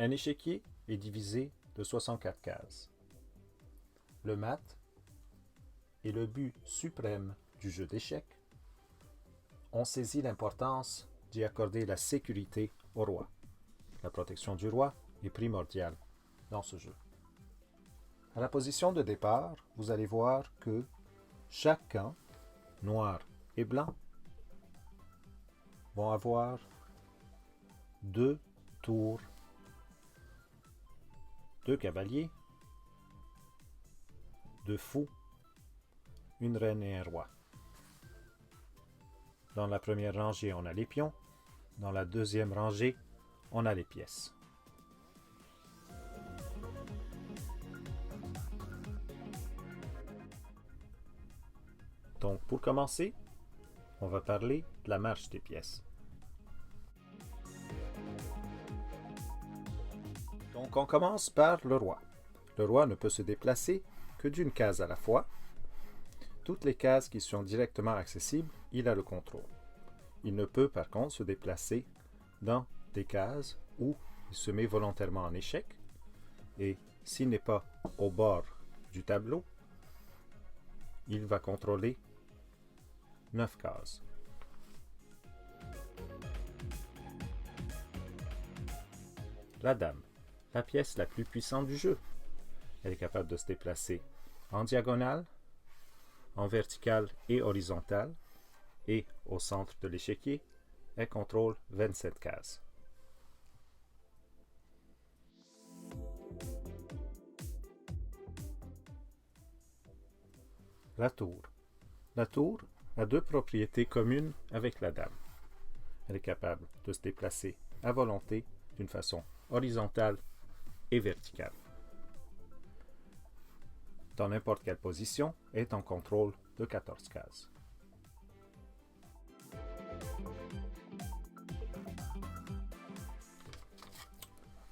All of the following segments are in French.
Un échiquier est divisé de 64 cases. Le mat est le but suprême du jeu d'échecs. On saisit l'importance d'y accorder la sécurité au roi. La protection du roi est primordiale dans ce jeu. À la position de départ, vous allez voir que chaque camp, noir et blanc, vont avoir 2 tours, 2 cavaliers, 2 fous, une reine et un roi. Dans la première rangée, on a les pions. Dans la deuxième rangée, on a les pièces. Donc, pour commencer, on va parler de la marche des pièces. Donc, on commence par le roi. Le roi ne peut se déplacer que d'une case à la fois. Toutes les cases qui sont directement accessibles, il a le contrôle. Il ne peut par contre se déplacer dans des cases où il se met volontairement en échec. Et s'il n'est pas au bord du tableau, il va contrôler 9 cases. La dame, la pièce la plus puissante du jeu. Elle est capable de se déplacer en diagonale, en verticale et horizontale, et au centre de l'échiquier, elle contrôle 27 cases. La tour. La tour a 2 propriétés communes avec la dame. Elle est capable de se déplacer à volonté d'une façon horizontale et verticale. Dans n'importe quelle position, elle est en contrôle de 14 cases.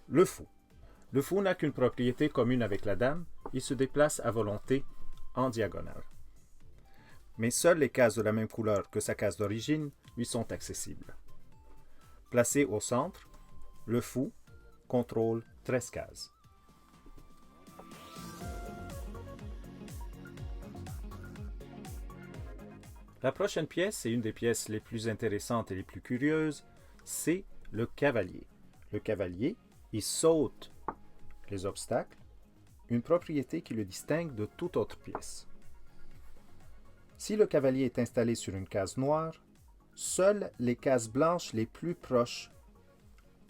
Le fou. Le fou n'a qu'une propriété commune avec la dame, il se déplace à volonté en diagonale. Mais seules les cases de la même couleur que sa case d'origine lui sont accessibles. Placé au centre, le fou contrôle 13 cases. La prochaine pièce, et une des pièces les plus intéressantes et les plus curieuses, c'est le cavalier. Le cavalier, il saute les obstacles, une propriété qui le distingue de toute autre pièce. Si le cavalier est installé sur une case noire, seules les cases blanches les plus proches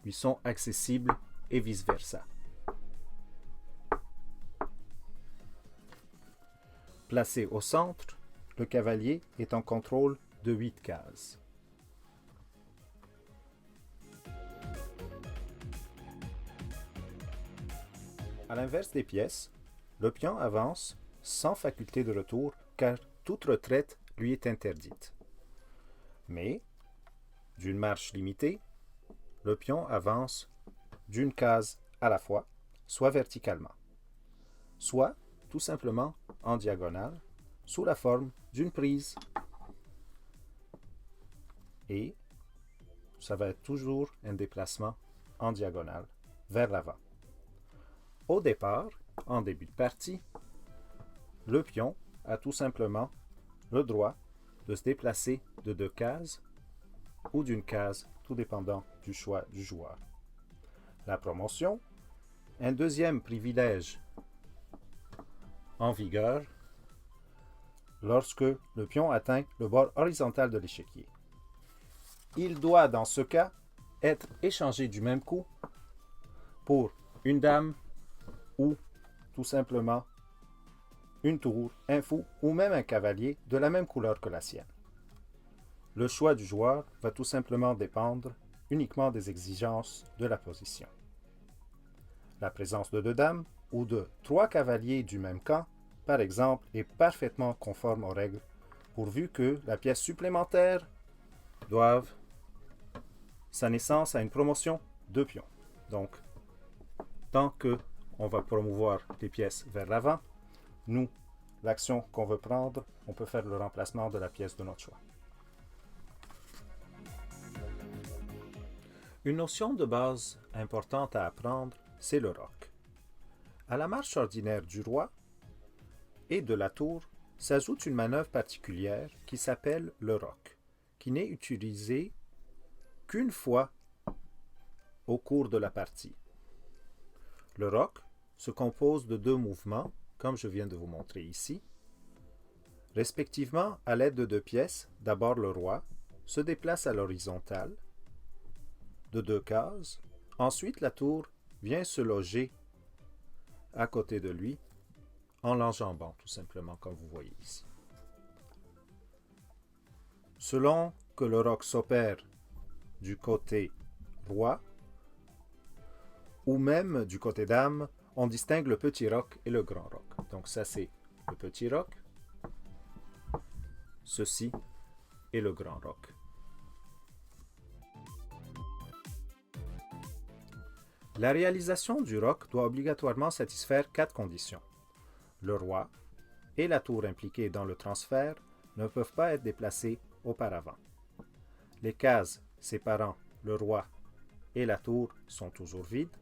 lui sont accessibles et vice-versa. Placé au centre, le cavalier est en contrôle de 8 cases. À l'inverse des pièces, le pion avance sans faculté de retour car toute retraite lui est interdite. Mais, d'une marche limitée, le pion avance d'une case à la fois, soit verticalement, soit tout simplement en diagonale, sous la forme d'une prise. Et ça va être toujours un déplacement en diagonale vers l'avant. Au départ, en début de partie, le pion a tout simplement le droit de se déplacer de 2 cases ou d'une case, tout dépendant du choix du joueur. La promotion, un deuxième privilège en vigueur lorsque le pion atteint le bord horizontal de l'échiquier. Il doit, dans ce cas, être échangé du même coup pour une dame ou tout simplement une tour, un fou ou même un cavalier de la même couleur que la sienne. Le choix du joueur va tout simplement dépendre uniquement des exigences de la position. La présence de 2 dames ou de 3 cavaliers du même camp, par exemple, est parfaitement conforme aux règles, pourvu que la pièce supplémentaire doive sa naissance à une promotion de pions. Donc, tant qu'on va promouvoir les pièces vers l'avant, nous, l'action qu'on veut prendre, on peut faire le remplacement de la pièce de notre choix. Une notion de base importante à apprendre, c'est le roc. À la marche ordinaire du roi et de la tour s'ajoute une manœuvre particulière qui s'appelle le roc, qui n'est utilisé qu'une fois au cours de la partie. Le roc se compose de deux mouvements, comme je viens de vous montrer ici. Respectivement, à l'aide de deux pièces, d'abord le roi se déplace à l'horizontale de deux cases, ensuite la tour vient se loger à côté de lui en l'enjambant tout simplement comme vous voyez ici. Selon que le roc s'opère du côté roi ou même du côté dame, on distingue le petit roc et le grand roc. Donc ça c'est le petit roc, ceci est le grand roc. La réalisation du roc doit obligatoirement satisfaire 4 conditions. Le roi et la tour impliquée dans le transfert ne peuvent pas être déplacés auparavant. Les cases séparant le roi et la tour sont toujours vides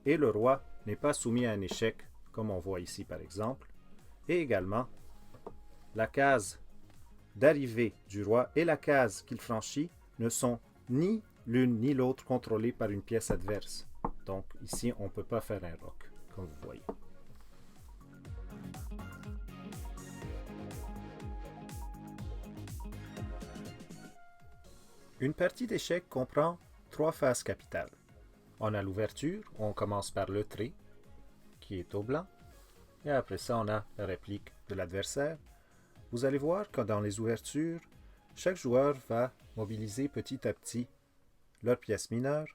et le roi n'est pas soumis à un échec comme on voit ici par exemple. Et également, la case d'arrivée du roi et la case qu'il franchit ne sont ni l'une ni l'autre contrôlées par une pièce adverse. Donc ici, on ne peut pas faire un roc, comme vous voyez. Une partie d'échecs comprend 3 phases capitales. On a l'ouverture, où on commence par le trait, qui est au blanc, et après ça, on a la réplique de l'adversaire. Vous allez voir que dans les ouvertures, chaque joueur va mobiliser petit à petit leur pièce mineure,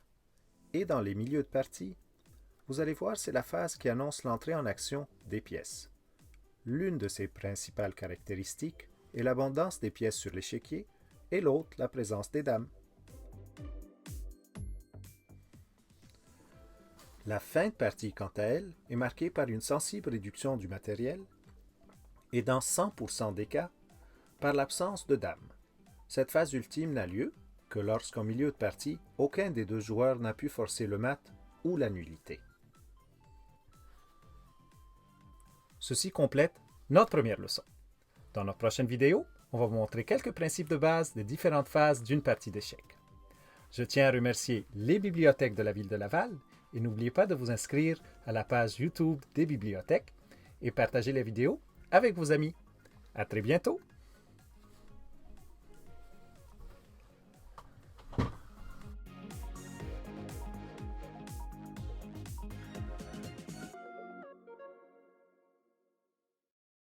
et dans les milieux de partie, vous allez voir c'est la phase qui annonce l'entrée en action des pièces. L'une de ses principales caractéristiques est l'abondance des pièces sur l'échiquier et l'autre la présence des dames. La fin de partie, quant à elle, est marquée par une sensible réduction du matériel et dans 100% des cas, par l'absence de dames. Cette phase ultime n'a lieu que lorsqu'en milieu de partie, aucun des deux joueurs n'a pu forcer le mat ou la nullité. Ceci complète notre première leçon. Dans notre prochaine vidéo, on va vous montrer quelques principes de base des différentes phases d'une partie d'échecs. Je tiens à remercier les bibliothèques de la ville de Laval et n'oubliez pas de vous inscrire à la page YouTube des bibliothèques et partager les vidéos avec vos amis. À très bientôt!